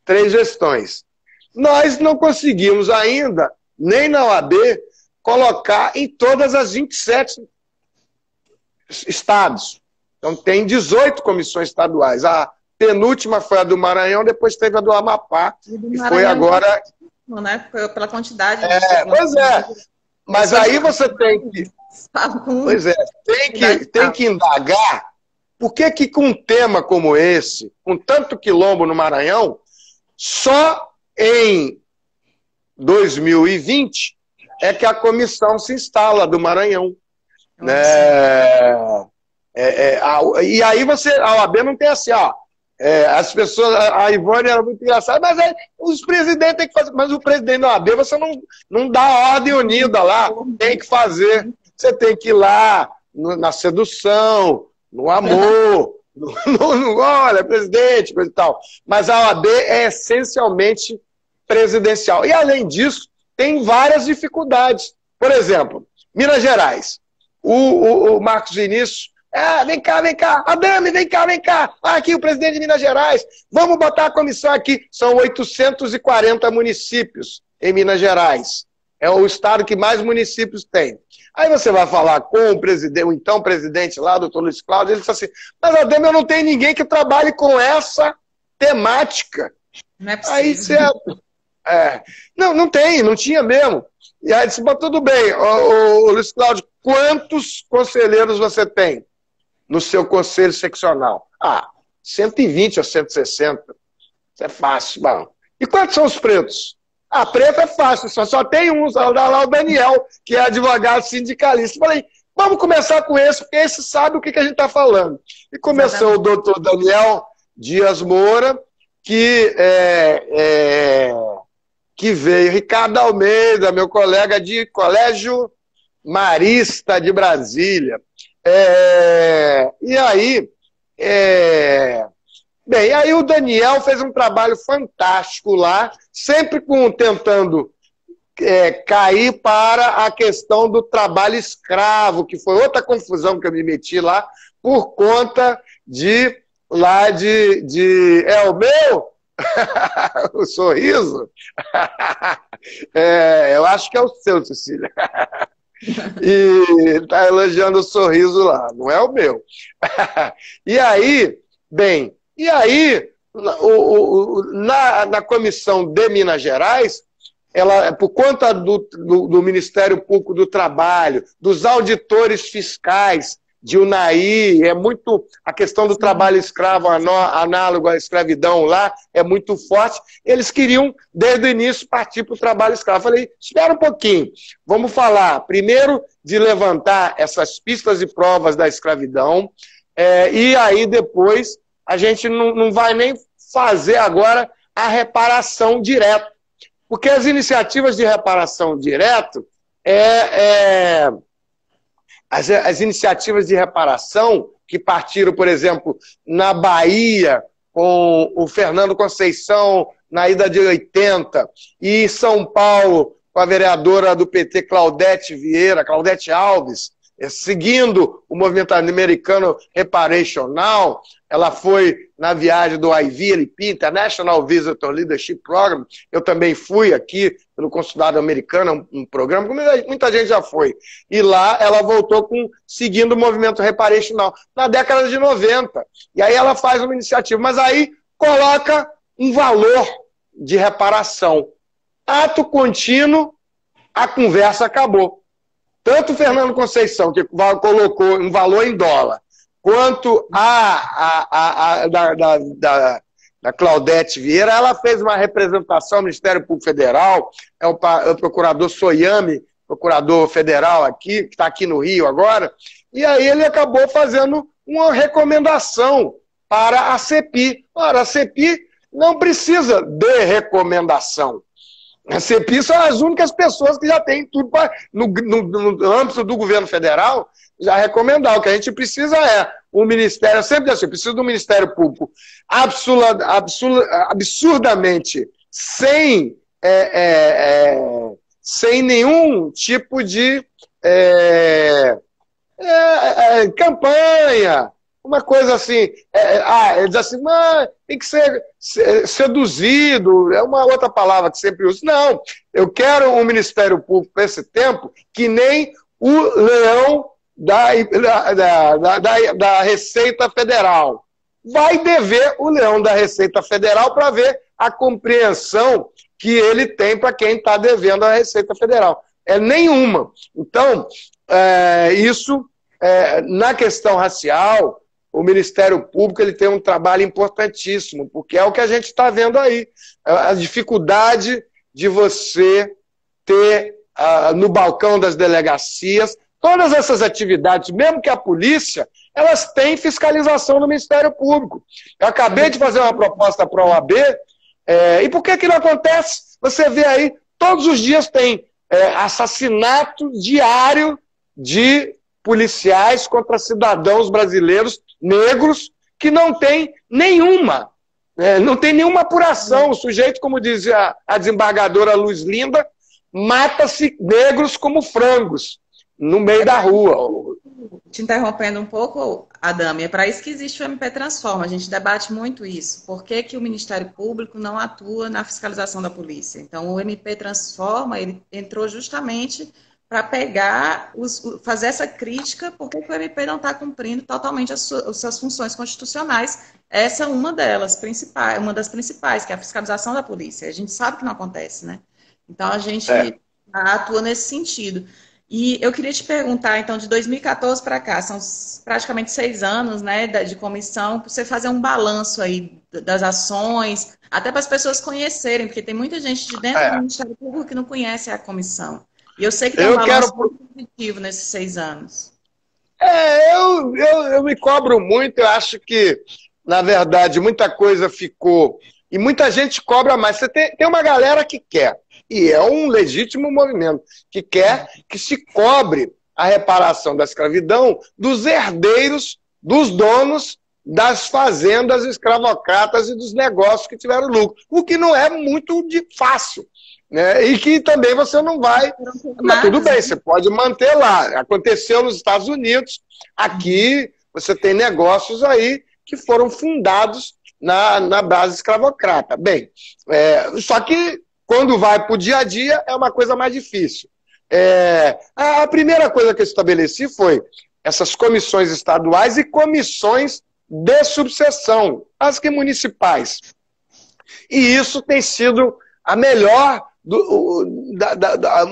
3 gestões. Nós não conseguimos ainda, nem na OAB, colocar em todas as 27 estados. Então tem 18 comissões estaduais. A penúltima foi a do Maranhão, depois teve a do Amapá, e foi agora...
Né? Foi pela quantidade.
Pois é. Mas aí você tem que... Pois é, tem que indagar por que com um tema como esse, com tanto quilombo no Maranhão, só em 2020 é que a comissão se instala do Maranhão. E aí a OAB não tem assim, as pessoas, a Ivone era muito engraçada, mas aí os presidentes têm que fazer, mas o presidente da OAB você não dá ordem unida lá, tem que fazer, você tem que ir lá na sedução, no amor, olha, presidente, coisa e tal. Mas a OAB é essencialmente presidencial. E além disso, tem várias dificuldades. Por exemplo, Minas Gerais. O Marcos Vinícius, vem cá, Adame, vem cá, aqui o presidente de Minas Gerais, vamos botar a comissão aqui. São 840 municípios em Minas Gerais. É o estado que mais municípios tem. Aí você vai falar com o então presidente lá, doutor Luiz Cláudio, ele diz assim, mas Adame, eu não tenho ninguém que trabalhe com essa temática.
Não é possível.
Aí certo. Não tinha mesmo. E aí disse, mas tudo bem, ô Luiz Cláudio, quantos conselheiros você tem no seu conselho seccional? 120 ou 160. Isso é fácil. Bom. E quantos são os pretos? Preto é fácil, só tem um, lá o Daniel, que é advogado sindicalista. Falei, vamos começar com esse, porque esse sabe o que a gente está falando. E começou o doutor Daniel Dias Moura, que veio, Ricardo Almeida, meu colega de Colégio Marista de Brasília. E aí, aí o Daniel fez um trabalho fantástico lá, sempre tentando cair para a questão do trabalho escravo, que foi outra confusão que eu me meti lá, por conta é o meu? O sorriso? Eu acho que é o seu, Cecília. E está elogiando o sorriso lá, não é o meu. E aí, na comissão de Minas Gerais, por conta do Ministério Público do Trabalho, dos auditores fiscais de Unai, muito a questão do trabalho escravo análogo à escravidão lá, é muito forte. Eles queriam, desde o início, partir para o trabalho escravo. Eu falei, espera um pouquinho, vamos falar primeiro de levantar essas pistas e provas da escravidão, e aí depois a gente não vai nem fazer agora a reparação direta. Porque as iniciativas de reparação direto, as iniciativas de reparação que partiram, por exemplo, na Bahia, com o Fernando Conceição, na ida de 80, e em São Paulo, com a vereadora do PT, Claudete Alves, seguindo o movimento americano reparational. Ela foi na viagem do IVLP, International Visitor Leadership Program. Eu também fui aqui pelo consulado americano, um programa que muita gente já foi. E lá ela voltou seguindo o movimento reparational na década de 90. E aí ela faz uma iniciativa, mas aí coloca um valor de reparação. Ato contínuo, a conversa acabou. Tanto o Fernando Conceição, que colocou um valor em dólar, quanto da Claudete Vieira, ela fez uma representação no Ministério Público Federal, é o procurador Soyame, procurador federal aqui, que está aqui no Rio agora, e aí ele acabou fazendo uma recomendação para a CPI. Ora, a CPI não precisa de recomendação. A CPI são as únicas pessoas que já têm tudo no âmbito do governo federal já recomendar. O que a gente precisa é um ministério, sempre assim, precisa de um Ministério Público absurdamente sem nenhum tipo de campanha, uma coisa assim, ele diz assim, mas tem que ser seduzido, é uma outra palavra que sempre uso. Não, eu quero um Ministério Público para esse tempo que nem o leão da Receita Federal. Vai dever o leão da Receita Federal para ver a compreensão que ele tem para quem está devendo a Receita Federal. É nenhuma. Então, na questão racial, o Ministério Público ele tem um trabalho importantíssimo, porque é o que a gente está vendo aí. A dificuldade de você ter no balcão das delegacias, todas essas atividades, mesmo que a polícia, elas têm fiscalização no Ministério Público. Eu acabei de fazer uma proposta para a OAB, e por que não acontece? Você vê aí, todos os dias tem assassinato diário de policiais contra cidadãos brasileiros negros que não tem nenhuma, não tem nenhuma apuração. O sujeito, como dizia a desembargadora Luz Linda, mata-se negros como frangos no meio da rua.
Te interrompendo um pouco, Adame, é para isso que existe o MP Transforma. A gente debate muito isso. Por que que o Ministério Público não atua na fiscalização da polícia? Então, o MP Transforma, ele entrou justamente para pegar, fazer essa crítica, porque o MP não está cumprindo totalmente as suas funções constitucionais. Essa é uma delas, uma das principais, que é a fiscalização da polícia. A gente sabe que não acontece, né? Então, a gente atua nesse sentido. E eu queria te perguntar, então, de 2014 para cá, são praticamente 6 anos, né, de comissão, para você fazer um balanço aí das ações, até para as pessoas conhecerem, porque tem muita gente de dentro do Ministério Público que não conhece a comissão. E eu sei que tem um balanço muito positivo nesses 6 anos.
Eu me cobro muito, eu acho que, na verdade, muita coisa ficou, e muita gente cobra mais. Você tem uma galera que quer, e é um legítimo movimento, que quer que se cobre a reparação da escravidão dos herdeiros, dos donos das fazendas escravocratas e dos negócios que tiveram lucro, o que não é muito fácil. Né? E que também você não vai... Mas tudo bem, você pode manter lá. Aconteceu nos Estados Unidos, aqui você tem negócios aí que foram fundados na base escravocrata. Bem, só que quando vai para o dia a dia é uma coisa mais difícil. A primeira coisa que eu estabeleci foi essas comissões estaduais e comissões de subseção, as que municipais. E isso tem sido o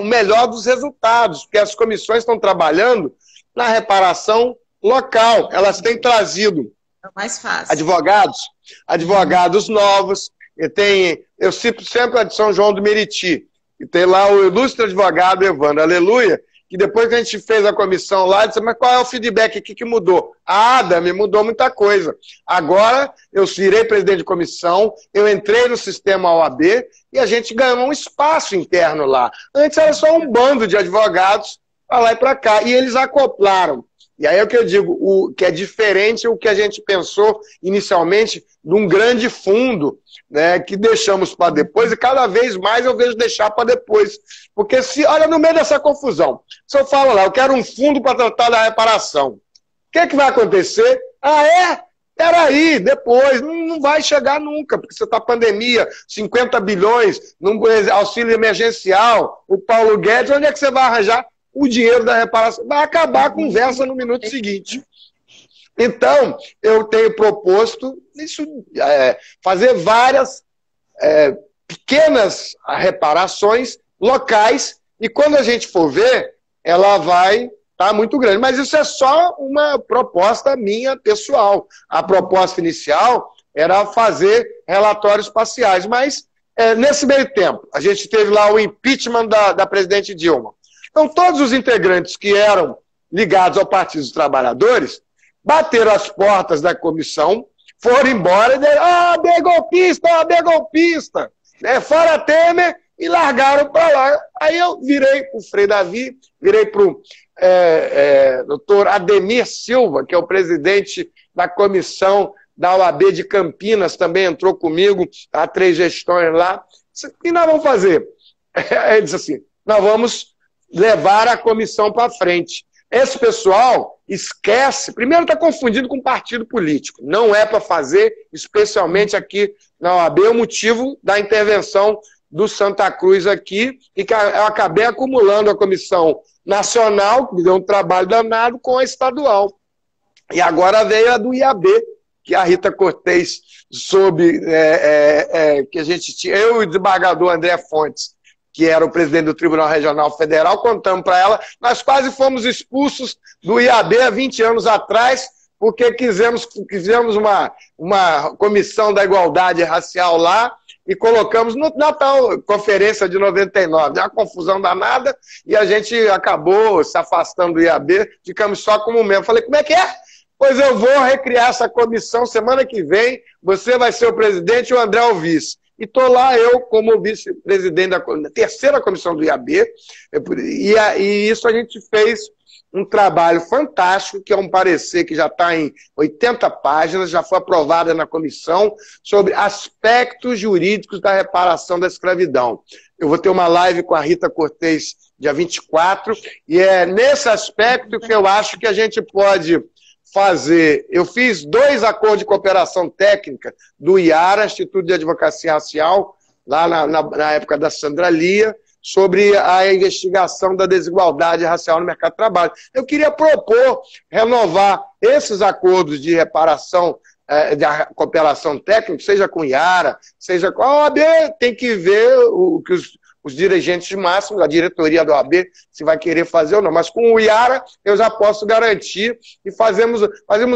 melhor dos resultados, porque as comissões estão trabalhando na reparação local. Elas têm trazido
mais fácil.
Advogados novos. Eu cito sempre a de São João do Meriti, e tem lá o ilustre advogado Evandro Aleluia, que depois que a gente fez a comissão lá, disse, mas qual é o feedback aqui que mudou? Me mudou muita coisa. Agora, eu virei presidente de comissão, eu entrei no sistema OAB e a gente ganhou um espaço interno lá. Antes era só um bando de advogados para lá e para cá, e eles acoplaram. E aí é o que eu digo, o que é diferente o que a gente pensou inicialmente de um grande fundo, né, que deixamos para depois, e cada vez mais eu vejo deixar para depois. Porque olha, no meio dessa confusão, se eu falo lá, eu quero um fundo para tratar da reparação, o que vai acontecer? Peraí, depois, não vai chegar nunca, porque você está pandemia, 50 bilhões, auxílio emergencial, o Paulo Guedes, onde é que você vai arranjar o dinheiro da reparação? Vai acabar a conversa no minuto seguinte. Então, eu tenho proposto fazer várias pequenas reparações locais, e quando a gente for ver, ela vai estar muito grande. Mas isso é só uma proposta minha pessoal. A proposta inicial era fazer relatórios parciais, mas nesse meio tempo, a gente teve lá o impeachment da presidente Dilma. Então, todos os integrantes que eram ligados ao Partido dos Trabalhadores bateram as portas da comissão, foram embora e disseram, golpista, né? Fora Temer, e largaram para lá. Aí eu virei para o Frei Davi, virei para o doutor Ademir Silva, que é o presidente da comissão da OAB de Campinas, também entrou comigo, há 3 gestões lá. O que nós vamos fazer? Ele disse assim, nós vamos levar a comissão para frente. Esse pessoal esquece, primeiro está confundido com partido político, não é para fazer, especialmente aqui na OAB, o motivo da intervenção do Santa Cruz aqui, e que eu acabei acumulando a comissão nacional, que me deu um trabalho danado, com a estadual. E agora veio a do IAB, que a Rita Cortez soube que a gente tinha, eu e o desembargador André Fontes, que era o presidente do Tribunal Regional Federal, contamos para ela, nós quase fomos expulsos do IAB há 20 anos atrás, porque quisemos uma comissão da igualdade racial lá, e colocamos na tal conferência de 99, uma confusão danada, e a gente acabou se afastando do IAB, ficamos só como membro. Falei, como é que é? Pois eu vou recriar essa comissão semana que vem, você vai ser o presidente e o André o vice. E estou lá eu como vice-presidente da 3ª comissão do IAB, e isso a gente fez um trabalho fantástico, que é um parecer que já está em 80 páginas, já foi aprovada na comissão, sobre aspectos jurídicos da reparação da escravidão. Eu vou ter uma live com a Rita Cortez dia 24, e é nesse aspecto que eu acho que a gente pode fazer. Eu fiz 2 acordos de cooperação técnica do IARA, Instituto de Advocacia Racial, lá na época da Sandra Lia, sobre a investigação da desigualdade racial no mercado de trabalho. Eu queria propor renovar esses acordos de reparação, de cooperação técnica, seja com o IARA, seja com a OAB, tem que ver o que os dirigentes máximos, a diretoria da OAB, se vai querer fazer ou não. Mas com o IARA, eu já posso garantir, e fazemos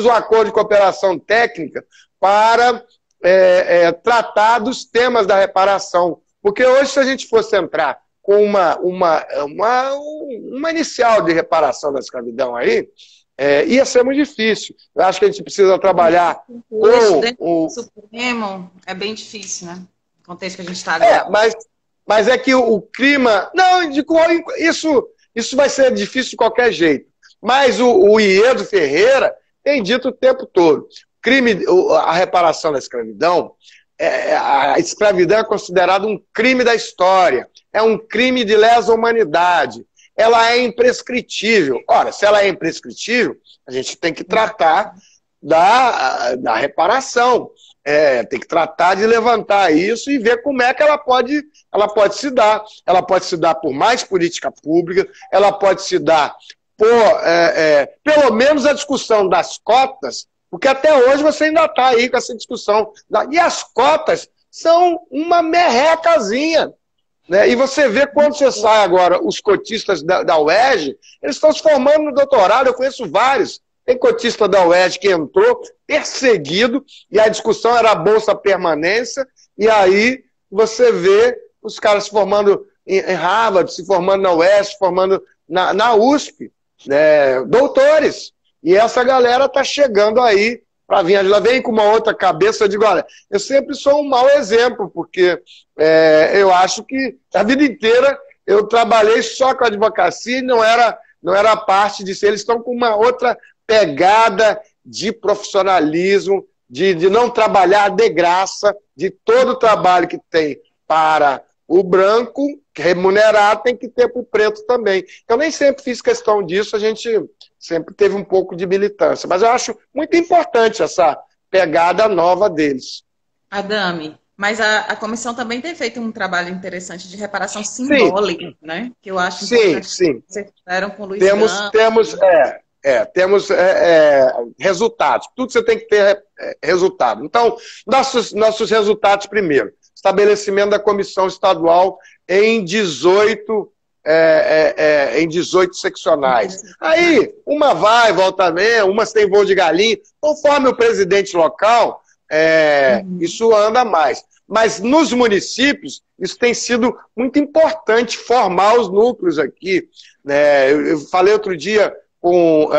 um acordo de cooperação técnica para tratar dos temas da reparação. Porque hoje, se a gente fosse entrar com uma inicial de reparação da escravidão aí, ia ser muito difícil. Eu acho que a gente precisa trabalhar com
o Supremo é bem difícil, né? O contexto que a gente está agora.
Mas é que o clima... Não, isso vai ser difícil de qualquer jeito. Mas o Iedo Ferreira tem dito o tempo todo. A reparação da escravidão, a escravidão é considerada um crime da história. É um crime de lesa humanidade. Ela é imprescritível. Ora, se ela é imprescritível, a gente tem que tratar da reparação. Tem que tratar de levantar isso e ver como é que ela pode se dar. Ela pode se dar por mais política pública, ela pode se dar por, pelo menos, a discussão das cotas, porque até hoje você ainda está aí com essa discussão. E as cotas são uma merrecazinha. Né? E você vê quando você sai agora, os cotistas da UERJ, eles estão se formando no doutorado, eu conheço vários. Tem cotista da UERJ que entrou perseguido, e a discussão era a Bolsa Permanência, e aí você vê os caras se formando em Harvard, se formando na UERJ, se formando na USP, né, doutores. E essa galera está chegando aí para vir. Ela vem com uma outra cabeça. Eu digo, olha, eu sempre sou um mau exemplo, porque eu acho que a vida inteira eu trabalhei só com a advocacia e não era parte disso. Eles estão com uma outra pegada de profissionalismo, de não trabalhar de graça, de todo o trabalho que tem para o branco remunerado tem que ter para o preto também. Eu nem sempre fiz questão disso, a gente sempre teve um pouco de militância, mas eu acho muito importante essa pegada nova deles.
Adame, mas a comissão também tem feito um trabalho interessante de reparação simbólica, né? Que eu acho importante.
Sim.
Vocês fizeram com o Luiz
temos resultados. Tudo você tem que ter resultado. Então, nossos resultados primeiro. Estabelecimento da comissão estadual em 18 seccionais. Aí, uma vai, volta mesmo, umas tem voo de galinha. Conforme o presidente local, isso anda mais. Mas nos municípios, isso tem sido muito importante formar os núcleos aqui. Eu falei outro dia com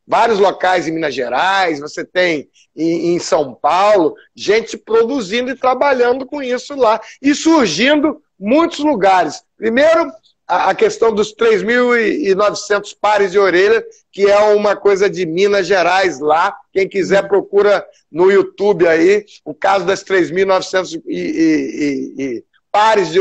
vários locais em Minas Gerais, você tem em São Paulo, gente produzindo e trabalhando com isso lá. E surgindo muitos lugares. Primeiro, a questão dos 3.900 pares de orelha, que é uma coisa de Minas Gerais lá. Quem quiser procura no YouTube aí, o caso das 3.900 pares de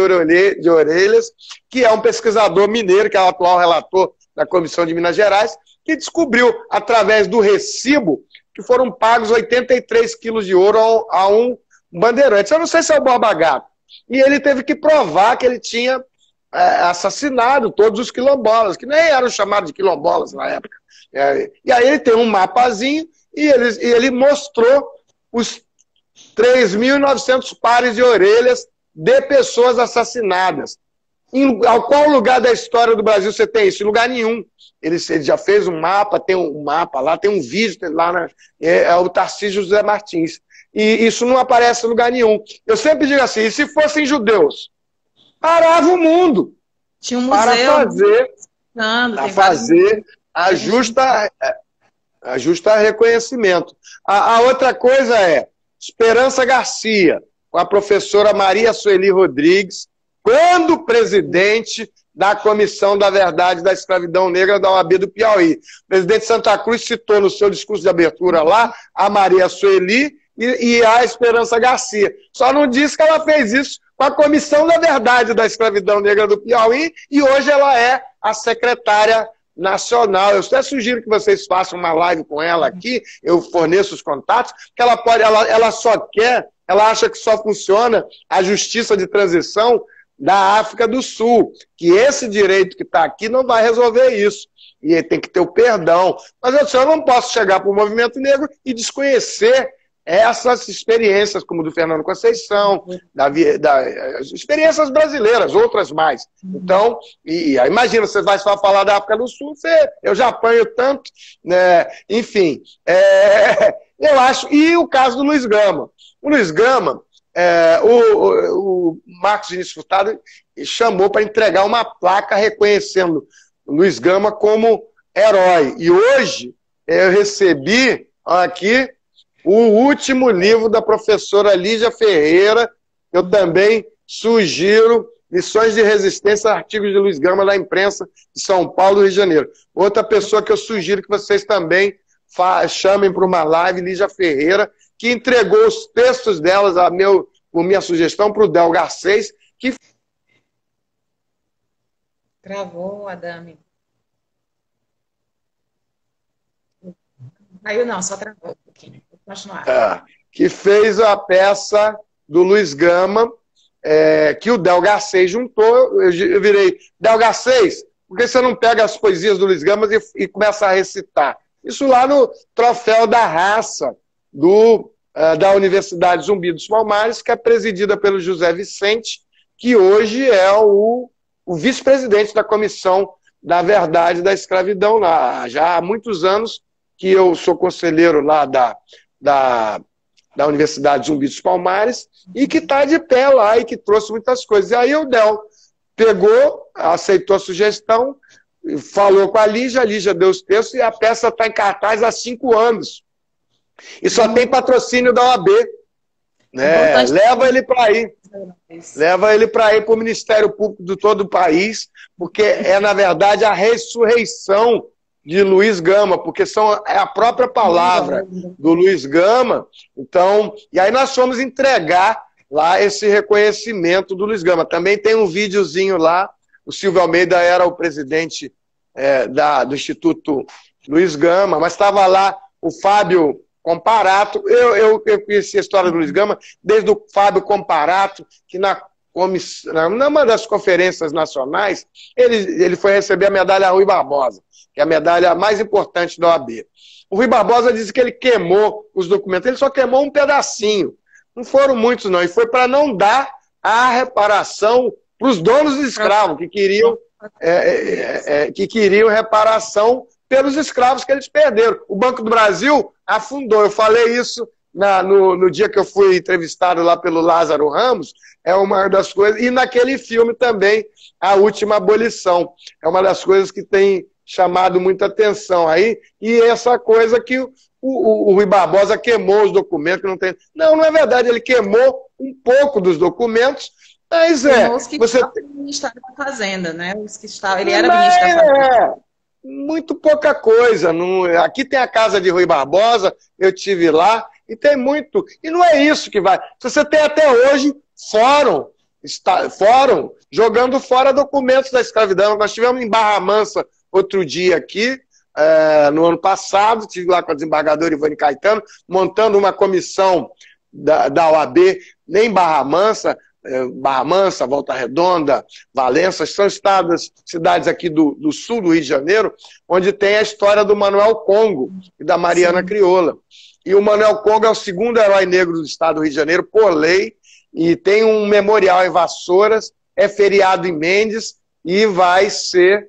orelhas, que é um pesquisador mineiro, que é o atual relator da Comissão de Minas Gerais, que descobriu, através do recibo, que foram pagos 83 quilos de ouro a um bandeirante. Eu não sei se é o Borba Gato. E ele teve que provar que ele tinha assassinado todos os quilombolas, que nem eram chamados de quilombolas na época. E aí ele tem um mapazinho e ele mostrou os 3.900 pares de orelhas de pessoas assassinadas. Em qual lugar da história do Brasil você tem isso? Em lugar nenhum. Ele já fez um mapa, tem um mapa lá, tem um vídeo lá, é o Tarcísio José Martins. E isso não aparece em lugar nenhum. Eu sempre digo assim, e se fossem judeus? Parava o mundo.
Tinha um museu
para fazer ajusta reconhecimento. A outra coisa é Esperança Garcia, com a professora Maria Sueli Rodrigues, quando presidente da Comissão da Verdade da Escravidão Negra da OAB do Piauí. O presidente Santa Cruz citou no seu discurso de abertura lá a Maria Sueli e a Esperança Garcia. Só não disse que ela fez isso com a Comissão da Verdade da Escravidão Negra do Piauí e hoje ela é a secretária nacional. Eu até sugiro que vocês façam uma live com ela aqui, eu forneço os contatos, que ela acha que só funciona a justiça de transição da África do Sul, que esse direito que está aqui não vai resolver isso. E tem que ter o perdão. Mas eu não posso chegar para o movimento negro e desconhecer essas experiências, como do Fernando Conceição, experiências brasileiras, outras mais. Então, imagina, você vai só falar da África do Sul, eu já apanho tanto, né? Enfim, eu acho. E o caso do Luiz Gama. O Luiz Gama, o Marcos Vinícius Furtado chamou para entregar uma placa reconhecendo o Luiz Gama como herói. E hoje eu recebi aqui o último livro da professora Lígia Ferreira. Eu também sugiro Lições de Resistência, artigos de Luiz Gama na imprensa de São Paulo e Rio de Janeiro. Outra pessoa que eu sugiro que vocês também chamem para uma live, Lígia Ferreira, que entregou os textos delas por minha sugestão para o Del Garcês, que...
Travou, Adame. Caiu não, só travou um pouquinho. Vou continuar.
Que fez a peça do Luiz Gama, que o Del Garcês juntou. Eu virei, Del Garcês, por que você não pega as poesias do Luiz Gama e começa a recitar? Isso lá no Troféu da Raça, da Universidade Zumbi dos Palmares, que é presidida pelo José Vicente, que hoje é o vice-presidente da Comissão da Verdade da Escravidão lá. Já há muitos anos que eu sou conselheiro lá da Universidade Zumbi dos Palmares e que está de pé lá e que trouxe muitas coisas. E aí o Del pegou, aceitou a sugestão, falou com a Lígia deu os textos e a peça está em cartaz há 5 anos. E só tem patrocínio da OAB. Né? Leva ele para aí. Leva ele para ir para o Ministério Público de todo o país, porque é, na verdade, a ressurreição de Luiz Gama, porque é a própria palavra do Luiz Gama. Então, e aí nós fomos entregar lá esse reconhecimento do Luiz Gama. Também tem um videozinho lá, o Silvio Almeida era o presidente do Instituto Luiz Gama, mas estava lá o Fábio Comparato. Eu conheci a história do Luiz Gama desde o Fábio Comparato, que numa das conferências nacionais, ele foi receber a medalha Rui Barbosa, que é a medalha mais importante da OAB. O Rui Barbosa disse que ele queimou os documentos, ele só queimou um pedacinho. Não foram muitos, não. E foi para não dar a reparação para os donos de escravos, que queriam reparação pelos escravos que eles perderam. O Banco do Brasil afundou. Eu falei isso no dia que eu fui entrevistado lá pelo Lázaro Ramos, é uma das coisas, e naquele filme também, A Última Abolição. É uma das coisas que tem chamado muita atenção aí, e essa coisa que o Rui Barbosa queimou os documentos, que não tem... Não é verdade, ele queimou um pouco dos documentos, mas
os que estavam no Ministério da Fazenda, né? Os que estavam... Ele era ministro da Fazenda.
Muito pouca coisa. Aqui tem a casa de Rui Barbosa, eu tive lá, e tem muito. E não é isso que vai. Você tem até hoje fórum jogando fora documentos da escravidão. Nós tivemos em Barra Mansa outro dia aqui, no ano passado, estive lá com a desembargadora Ivone Caetano, montando uma comissão da OAB em Barra Mansa, Volta Redonda, Valença, são cidades aqui do sul do Rio de Janeiro, onde tem a história do Manuel Congo e da Mariana Crioula. E o Manuel Congo é o segundo herói negro do estado do Rio de Janeiro, por lei, e tem um memorial em Vassouras, é feriado em Mendes, e vai ser...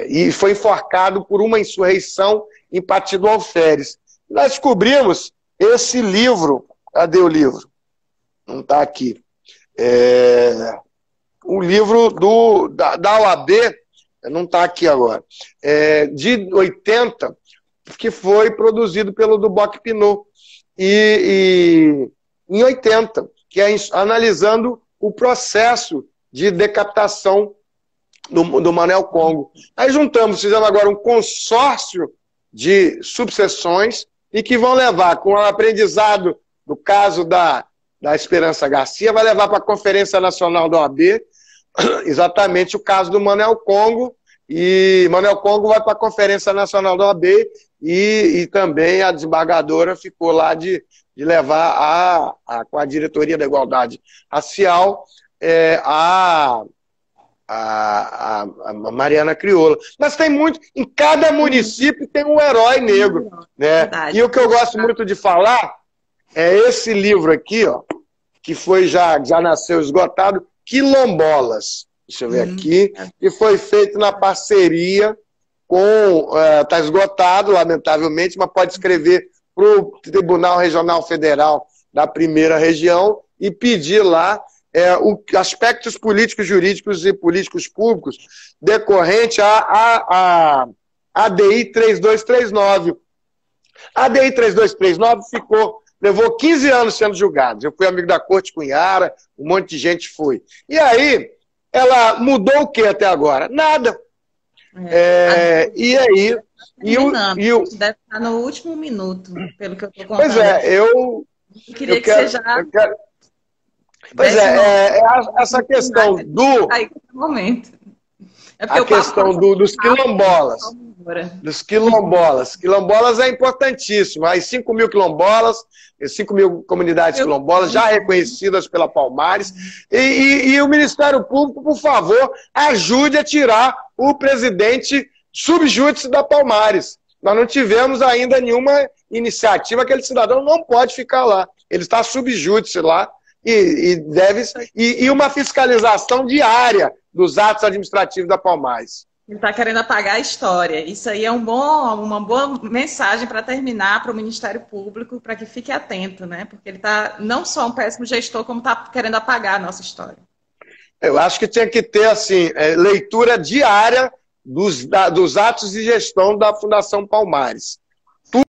e foi enforcado por uma insurreição em Pati do Alferes. Nós descobrimos esse livro. Cadê o livro? Não está aqui. O livro da OAB, não está aqui agora, de 80, que foi produzido pelo Duboc Pinot, e em 80, que é analisando o processo de decapitação do Manuel Congo. Aí fizemos agora um consórcio de subseções e que vão levar, com o aprendizado do caso da Esperança Garcia, vai levar para a Conferência Nacional da OAB exatamente o caso do Manuel Congo, e Manuel Congo vai para a Conferência Nacional da OAB e também a desembargadora ficou lá de levar com a Diretoria da Igualdade Racial a Mariana Crioula. Mas tem muito, em cada município tem um herói negro, né? E o que eu gosto muito de falar é esse livro aqui, ó, que já nasceu esgotado, Quilombolas. Deixa eu ver aqui, que foi feito na parceria com... Está esgotado, lamentavelmente, mas pode escrever para o Tribunal Regional Federal da Primeira Região e pedir lá aspectos políticos, jurídicos e políticos públicos decorrente à ADI 3239. A ADI 3239 levou 15 anos sendo julgado. Eu fui amigo da Corte Cunhara, um monte de gente foi. E aí, ela mudou o que até agora? Nada. E aí...
Deve estar no último minuto, pelo que eu estou contando.
Pois é, eu
queria que você já...
Pois essa questão do...
Aí, momento.
A questão dos quilombolas. Dos quilombolas. Quilombolas é importantíssimo. As 5 mil quilombolas, 5 mil comunidades quilombolas já reconhecidas pela Palmares. E o Ministério Público, por favor, ajude a tirar o presidente subjúdice da Palmares. Nós não tivemos ainda nenhuma iniciativa, aquele cidadão não pode ficar lá. Ele está subjúdice lá e uma fiscalização diária dos atos administrativos da Palmares.
Ele está querendo apagar a história. Isso aí é uma boa mensagem para terminar para o Ministério Público, para que fique atento, né? Porque ele está não só um péssimo gestor, como está querendo apagar a nossa história.
Eu acho que tinha que ter assim, leitura diária dos atos de gestão da Fundação Palmares.